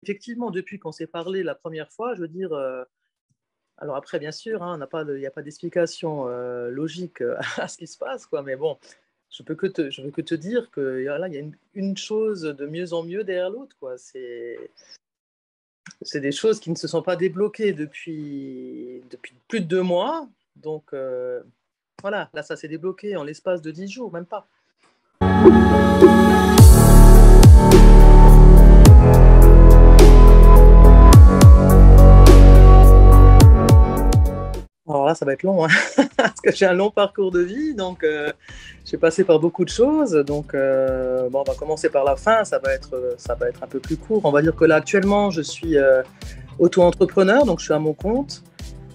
Effectivement, depuis qu'on s'est parlé la première fois, je veux dire, alors après, bien sûr, hein, il n'y a pas d'explication logique à ce qui se passe, quoi, mais bon, je veux que te dire que là, il y a une chose de mieux en mieux derrière l'autre, quoi. C'est des choses qui ne se sont pas débloquées depuis plus de 2 mois, donc voilà, là, ça s'est débloqué en l'espace de 10 jours, même pas. Alors là, ça va être long, hein, parce que j'ai un long parcours de vie, donc j'ai passé par beaucoup de choses. Donc, bon, on va commencer par la fin, ça va être un peu plus court. On va dire que là, actuellement, je suis auto-entrepreneur, donc je suis à mon compte.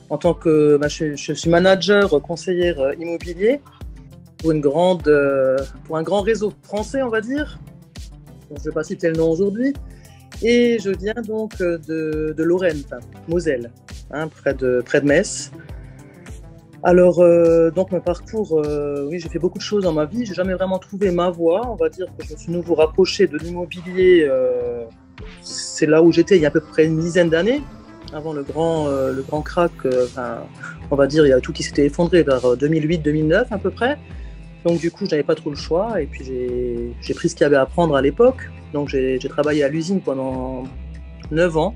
En tant que, je suis manager, conseillère immobilier pour pour un grand réseau français, on va dire. Je ne vais pas citer le nom aujourd'hui. Et je viens donc de Lorraine, enfin, Moselle, hein, près de Metz. Alors, donc mon parcours, oui, j'ai fait beaucoup de choses dans ma vie. J'ai jamais vraiment trouvé ma voie. On va dire que je me suis nouveau rapproché de l'immobilier. C'est là où j'étais il y a à peu près une dizaine d'années, avant le grand crack. On va dire, il y a tout qui s'était effondré vers 2008-2009 à peu près. Donc du coup, je n'avais pas trop le choix. Et puis j'ai pris ce qu'il y avait à prendre à l'époque. Donc j'ai travaillé à l'usine pendant 9 ans.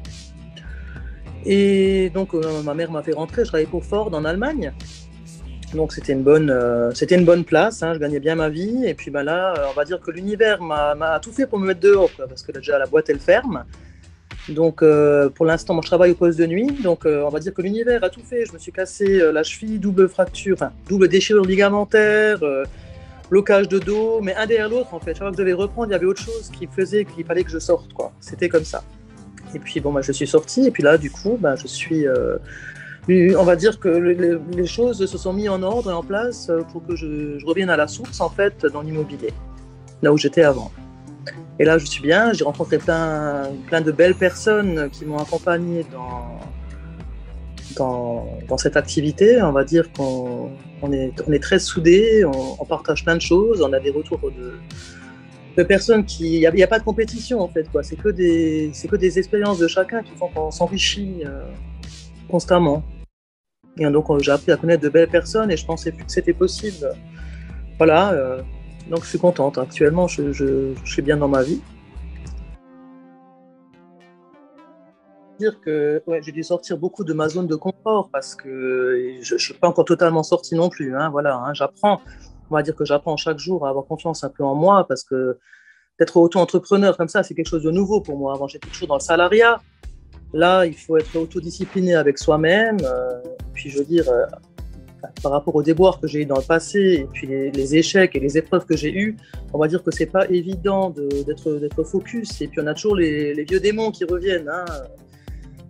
Et donc ma mère m'a fait rentrer, je travaillais pour Ford en Allemagne. Donc c'était une bonne place, hein, je gagnais bien ma vie. Et puis là, on va dire que l'univers m'a tout fait pour me mettre dehors, quoi, parce que là, déjà la boîte elle ferme. Donc pour l'instant, moi je travaille au poste de nuit, donc on va dire que l'univers a tout fait. Je me suis cassé la cheville, double fracture, enfin double déchirure ligamentaire, blocage de dos, mais un derrière l'autre en fait. Chaque fois que je devais reprendre, il y avait autre chose qui faisait qu'il fallait que je sorte, quoi. C'était comme ça. Et puis bon, je suis sortie, et puis là, du coup, je suis. On va dire que les choses se sont mises en ordre et en place pour que je revienne à la source, en fait, dans l'immobilier, là où j'étais avant. Et là, je suis bien, j'ai rencontré plein de belles personnes qui m'ont accompagné dans cette activité. On va dire qu'on est très soudés, on partage plein de choses, on a des retours de personnes il n'y a pas de compétition en fait, quoi. C'est que des expériences de chacun qui font qu'on s'enrichit constamment. Et donc j'ai appris à connaître de belles personnes et je pensais plus que c'était possible. Voilà, donc je suis contente. Actuellement, je suis bien dans ma vie. Dire que ouais, j'ai dû sortir beaucoup de ma zone de confort parce que je ne suis pas encore totalement sortie non plus. Hein, voilà, hein, j'apprends. On va dire que j'apprends chaque jour à avoir confiance un peu en moi parce que d'être auto-entrepreneur comme ça, c'est quelque chose de nouveau pour moi. Avant, j'étais toujours dans le salariat. Là, il faut être autodiscipliné avec soi-même. Puis, je veux dire, par rapport aux déboires que j'ai eu dans le passé, et puis les échecs et les épreuves que j'ai eues, on va dire que c'est pas évident d'être focus. Et puis, on a toujours les vieux démons qui reviennent, hein,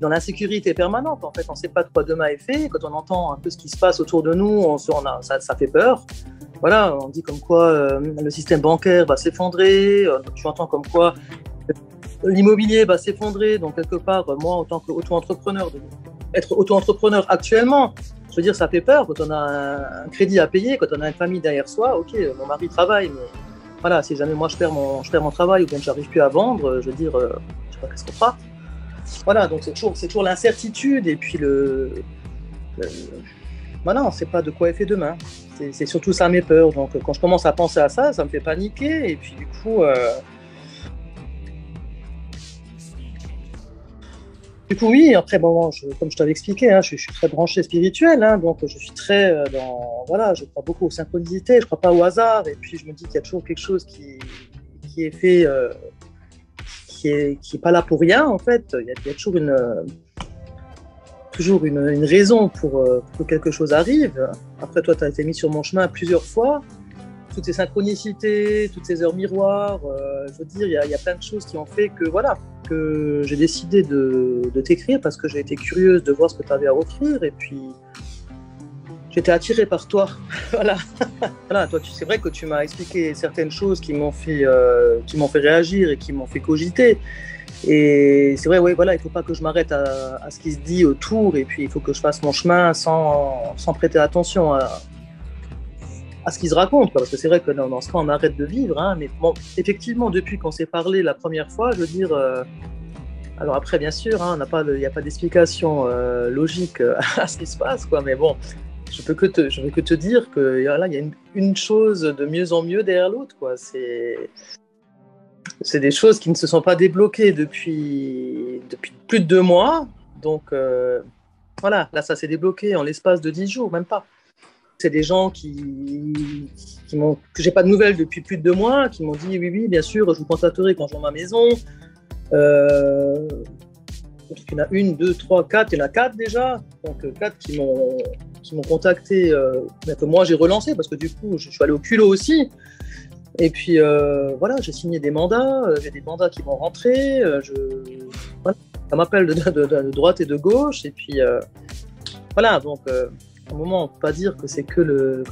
dans l'insécurité permanente. En fait, on ne sait pas de quoi demain est fait. Quand on entend un peu ce qui se passe autour de nous, ça fait peur. Voilà, on dit comme quoi le système bancaire va s'effondrer, tu entends comme quoi l'immobilier va s'effondrer, donc quelque part, moi, en tant qu'auto-entrepreneur, être auto-entrepreneur actuellement, je veux dire, ça fait peur quand on a un crédit à payer, quand on a une famille derrière soi. Ok, mon mari travaille, mais voilà, si jamais moi je perds mon travail ou bien je n'arrive plus à vendre, je veux dire, je sais pas qu'est-ce qu'on fera. Voilà, donc c'est toujours l'incertitude et puis voilà, on ne sait pas de quoi est fait demain. C'est surtout ça mes peurs. Donc quand je commence à penser à ça, ça me fait paniquer. Et puis du coup, oui, après, bon, comme je t'avais expliqué, hein, je suis très branché spirituel. Hein, donc je suis très voilà, je crois beaucoup aux synchronicités, je ne crois pas au hasard. Et puis je me dis qu'il y a toujours quelque chose qui est fait, qui est pas là pour rien, en fait. Il y a toujours une raison pour que quelque chose arrive. Après, toi, tu as été mis sur mon chemin plusieurs fois. Toutes ces synchronicités, toutes ces heures miroirs, je veux dire, il y a plein de choses qui ont fait que j'ai décidé de t'écrire parce que j'ai été curieuse de voir ce que tu avais à offrir et puis j'étais attirée par toi. Voilà. Voilà, toi, c'est vrai que tu m'as expliqué certaines choses qui m'ont fait réagir et qui m'ont fait cogiter. Et c'est vrai, ouais, voilà, il ne faut pas que je m'arrête à ce qui se dit autour, et puis il faut que je fasse mon chemin sans prêter attention à ce qui se raconte, quoi. Parce que c'est vrai que dans ce cas, on arrête de vivre. Hein, mais bon, effectivement, depuis qu'on s'est parlé la première fois, je veux dire, Alors après, bien sûr, hein, il n'y a pas d'explication logique à ce qui se passe, quoi. Mais bon, je veux que te dire que là, il y a une chose de mieux en mieux derrière l'autre, quoi. C'est des choses qui ne se sont pas débloquées depuis plus de 2 mois. Donc, voilà, là, ça s'est débloqué en l'espace de 10 jours, même pas. C'est des gens que j'ai pas de nouvelles depuis plus de 2 mois, qui m'ont dit oui, oui, bien sûr, je vous contacterai quand j'aurai ma maison. Euh, il y en a une, deux, trois, quatre, il y en a quatre déjà. Donc, quatre qui m'ont contacté, que moi j'ai relancé parce que du coup, je suis allé au culot aussi. Et puis voilà, j'ai signé des mandats, j'ai des mandats qui vont rentrer, voilà, ça m'appelle de droite et de gauche, et puis voilà, donc à un moment on ne peut pas dire que c'est que le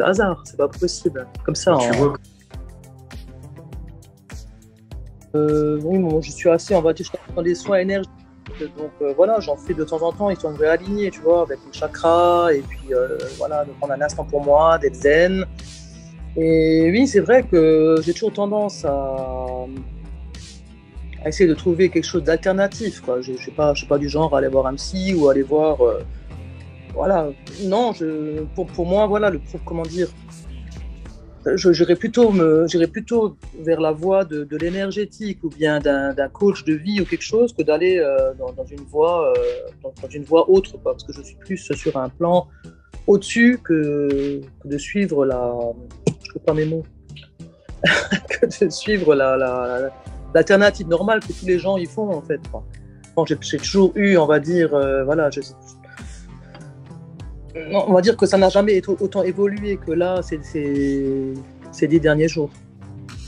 hasard, c'est pas possible. Comme ça. Oui, moi, je suis assez, on va dire, dans des soins énergétiques, donc voilà, j'en fais de temps en temps, histoire de me réaligner, tu vois, avec les chakras, et puis voilà, de prendre un instant pour moi, d'être zen. Et oui, c'est vrai que j'ai toujours tendance à essayer de trouver quelque chose d'alternatif, quoi. Je suis pas du genre à aller voir un psy ou aller voir, voilà. Non, pour moi, voilà, comment dire, j'irais plutôt vers la voie de l'énergétique ou bien d'un coach de vie ou quelque chose que d'aller dans une voie dans une voie autre, quoi, parce que je suis plus sur un plan au-dessus que de suivre je ne pas mes mots, que de suivre l'alternative normale que tous les gens y font, en fait. Bon, j'ai toujours eu, on va dire, voilà, on va dire que ça n'a jamais autant évolué que là, ces 10 derniers jours.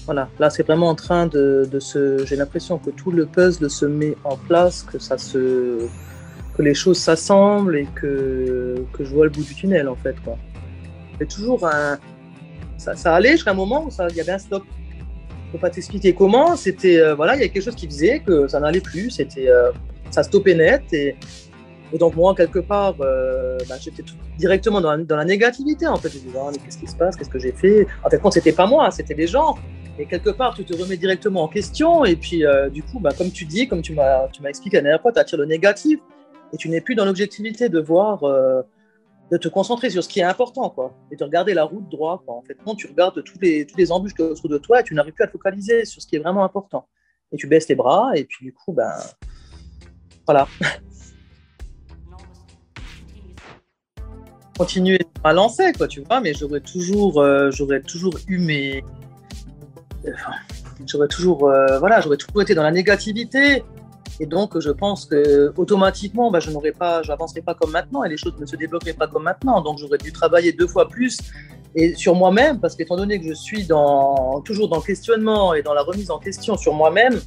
Voilà, là, c'est vraiment en train j'ai l'impression que tout le puzzle se met en place, que les choses s'assemblent et que je vois le bout du tunnel, en fait, quoi. C'est toujours ça allait jusqu'à un moment où il y avait un stop. Je ne peux pas t'expliquer comment. C'était voilà, il y a quelque chose qui faisait que ça n'allait plus. Ça stoppait net et donc moi quelque part, j'étais directement dans la négativité, en fait. Je me disais, mais qu'est-ce qui se passe, qu'est-ce que j'ai fait? En fait, c'était pas moi, c'était les gens. Et quelque part, tu te remets directement en question. Et puis du coup, comme tu dis, comme tu m'as expliqué la dernière fois, tu attires le négatif et tu n'es plus dans l'objectivité de voir. De te concentrer sur ce qui est important, quoi, et de regarder la route droite, quoi. En fait, non, tu regardes tous les embûches que autour de toi et tu n'arrives plus à te focaliser sur ce qui est vraiment important. Et tu baisses les bras et puis du coup, voilà. Continuer à lancer, quoi, tu vois, mais j'aurais toujours eu j'aurais toujours, voilà, j'aurais toujours été dans la négativité. Et donc, je pense que automatiquement, je n'avancerais pas comme maintenant et les choses ne se débloqueraient pas comme maintenant. Donc, j'aurais dû travailler 2 fois plus et sur moi-même, parce qu'étant donné que je suis toujours dans le questionnement et dans la remise en question sur moi-même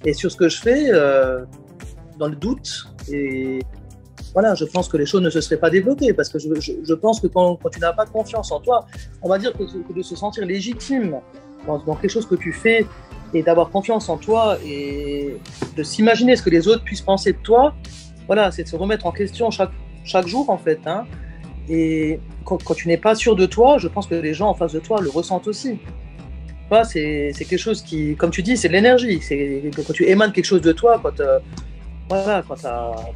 et sur ce que je fais, dans le doute. Et voilà, je pense que les choses ne se seraient pas débloquées parce que je pense que quand tu n'as pas confiance en toi, on va dire que de se sentir légitime dans quelque chose que tu fais, et d'avoir confiance en toi et de s'imaginer ce que les autres puissent penser de toi, voilà, c'est de se remettre en question chaque jour, en fait, hein. Et quand tu n'es pas sûr de toi, je pense que les gens en face de toi le ressentent aussi. Voilà, c'est quelque chose qui, comme tu dis, c'est de l'énergie. C'est quand tu émanes quelque chose de toi, voilà, quand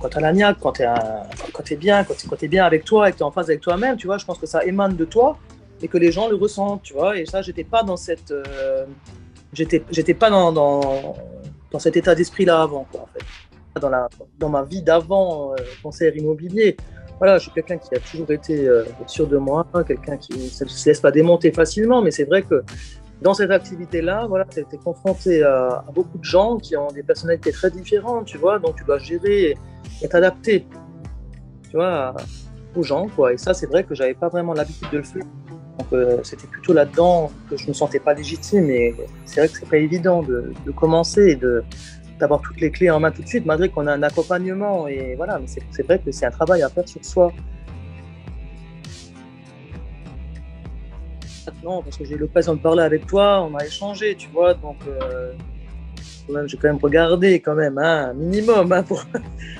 t'as la niaque, quand t'es bien, quand t'es bien avec toi et que t'es en phase avec toi-même, tu vois, je pense que ça émane de toi et que les gens le ressentent, tu vois. Et ça, j'étais pas dans cette j'étais pas dans cet état d'esprit-là avant, quoi, en fait. Dans ma vie d'avant conseiller immobilier, voilà, je suis quelqu'un qui a toujours été sûr de moi, quelqu'un qui ne se laisse pas démonter facilement, mais c'est vrai que dans cette activité-là, voilà, tu as été confronté à beaucoup de gens qui ont des personnalités très différentes, tu vois, donc tu dois gérer et t'adapter, tu vois, aux gens, quoi. Et ça, c'est vrai que j'avais pas vraiment l'habitude de le faire. Donc c'était plutôt là-dedans que je me sentais pas légitime, et c'est vrai que c'est pas évident de commencer et d'avoir toutes les clés en main tout de suite, malgré qu'on a un accompagnement, et voilà, mais c'est vrai que c'est un travail à faire sur soi. Non, parce que j'ai eu l'occasion de parler avec toi, on a échangé, tu vois, donc j'ai quand même regardé quand même, hein, un minimum, hein, pour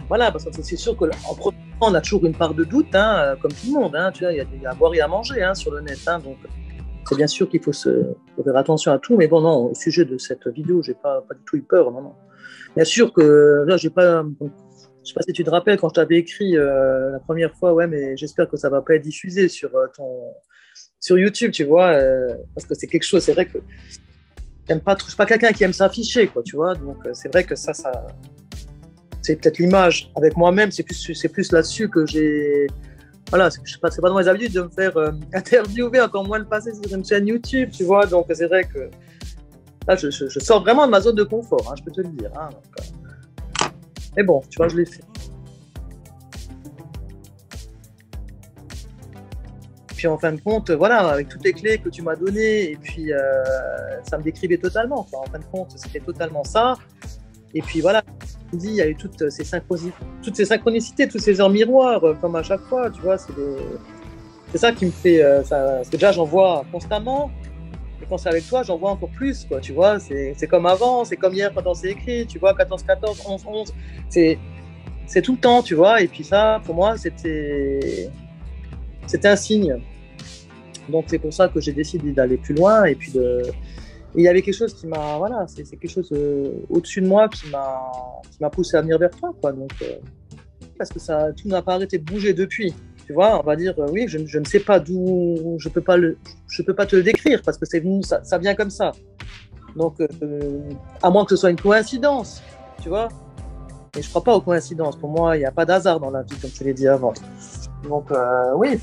voilà, parce que c'est sûr qu'en premier temps, on a toujours une part de doute, hein, comme tout le monde, hein, tu vois, il y a à boire et à manger, hein, sur le net, hein, donc c'est bien sûr qu'il faut faire attention à tout, mais bon, non, au sujet de cette vidéo, j'ai pas du tout eu peur, non, non. Bien sûr que là, j'ai pas. Je sais pas si tu te rappelles quand je t'avais écrit la première fois, ouais, mais j'espère que ça va pas être diffusé sur sur YouTube, tu vois, parce que c'est quelque chose. C'est vrai que j'aime pas trop. Je suis pas quelqu'un qui aime s'afficher, quoi, tu vois. Donc c'est vrai que ça, c'est peut-être l'image avec moi-même. C'est plus là-dessus que j'ai. Voilà, c'est pas dans mes habitudes de me faire interviewer, encore moins le passer sur une chaîne YouTube, tu vois. Donc c'est vrai que là, je sors vraiment de ma zone de confort, hein, je peux te le dire. Hein, donc, mais bon, tu vois, je l'ai fait. Puis en fin de compte, voilà, avec toutes les clés que tu m'as données, et puis ça me décrivait totalement. Quoi. En fin de compte, c'était totalement ça. Et puis voilà, il y a eu toutes ces synchronicités, tous ces heures miroirs, comme à chaque fois, tu vois. C'est ça qui me fait. Parce que déjà, j'en vois constamment. Et quand c'est avec toi, j'en vois encore plus, quoi, tu vois. C'est comme avant, c'est comme hier quand on s'est écrit, tu vois, 14-14, 11-11. C'est tout le temps, tu vois. Et puis ça, pour moi, c'était un signe. Donc c'est pour ça que j'ai décidé d'aller plus loin. Et puis il y avait quelque chose qui m'a, voilà, c'est quelque chose au-dessus de moi qui m'a poussé à venir vers toi, quoi. Donc parce que tout n'a pas arrêté de bouger depuis. Tu vois, on va dire, oui, je ne sais pas d'où, je peux pas te le décrire parce que c'est venu, ça vient comme ça. Donc, à moins que ce soit une coïncidence, tu vois. Et je crois pas aux coïncidences. Pour moi, il n'y a pas d'hasard dans la vie, comme je l'ai dit avant. Donc, oui.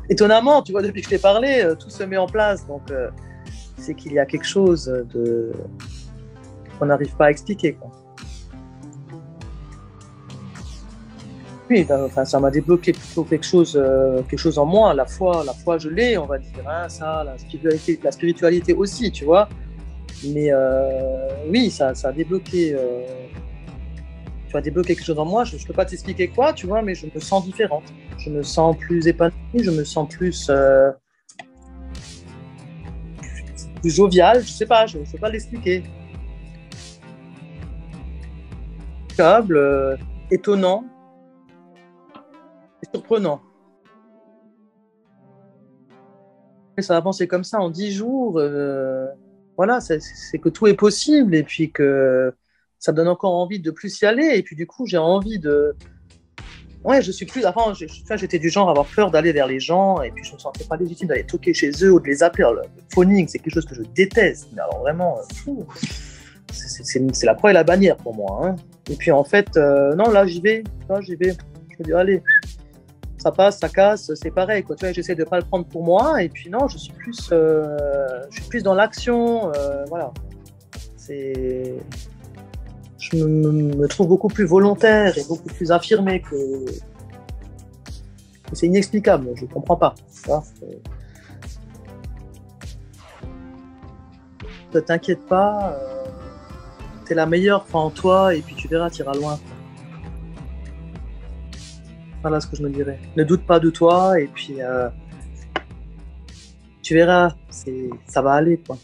Étonnamment, tu vois, depuis que je t'ai parlé, tout se met en place. Donc, c'est qu'il y a quelque chose qu'on n'arrive pas à expliquer, quoi. Oui, enfin, ça m'a débloqué plutôt quelque chose en moi. La foi, je l'ai, on va dire. Hein, ça, la spiritualité aussi, tu vois. Mais oui, ça a débloqué. Tu as débloqué quelque chose en moi. Je ne peux pas t'expliquer quoi, tu vois, mais je me sens différente. Je me sens plus épanouie, je me sens plus joviale. Je sais pas, je ne sais pas l'expliquer. Câble, étonnant et surprenant. Et ça a avancé comme ça en 10 jours. Voilà, c'est que tout est possible et puis que ça me donne encore envie de plus y aller. Et puis du coup, j'ai envie de. Ouais, je suis plus. Avant, j'étais du genre à avoir peur d'aller vers les gens et puis je me sentais pas légitime d'aller toquer chez eux ou de les appeler. Alors, le phoning, c'est quelque chose que je déteste. Mais alors vraiment, c'est la croix et la bannière pour moi. Hein. Et puis en fait, non, là, j'y vais. Là, j'y vais. Je me dis, allez, ça passe, ça casse, c'est pareil. Quoi. Tu vois, j'essaie de pas le prendre pour moi. Et puis non, je suis plus dans l'action. Voilà. Je me trouve beaucoup plus volontaire et beaucoup plus affirmé que c'est inexplicable. Je ne comprends pas. Ne t'inquiète pas. Tu es la meilleure, crois en toi et puis tu verras, tu iras loin. Voilà ce que je me dirais. Ne doute pas de toi et puis tu verras, ça va aller, quoi.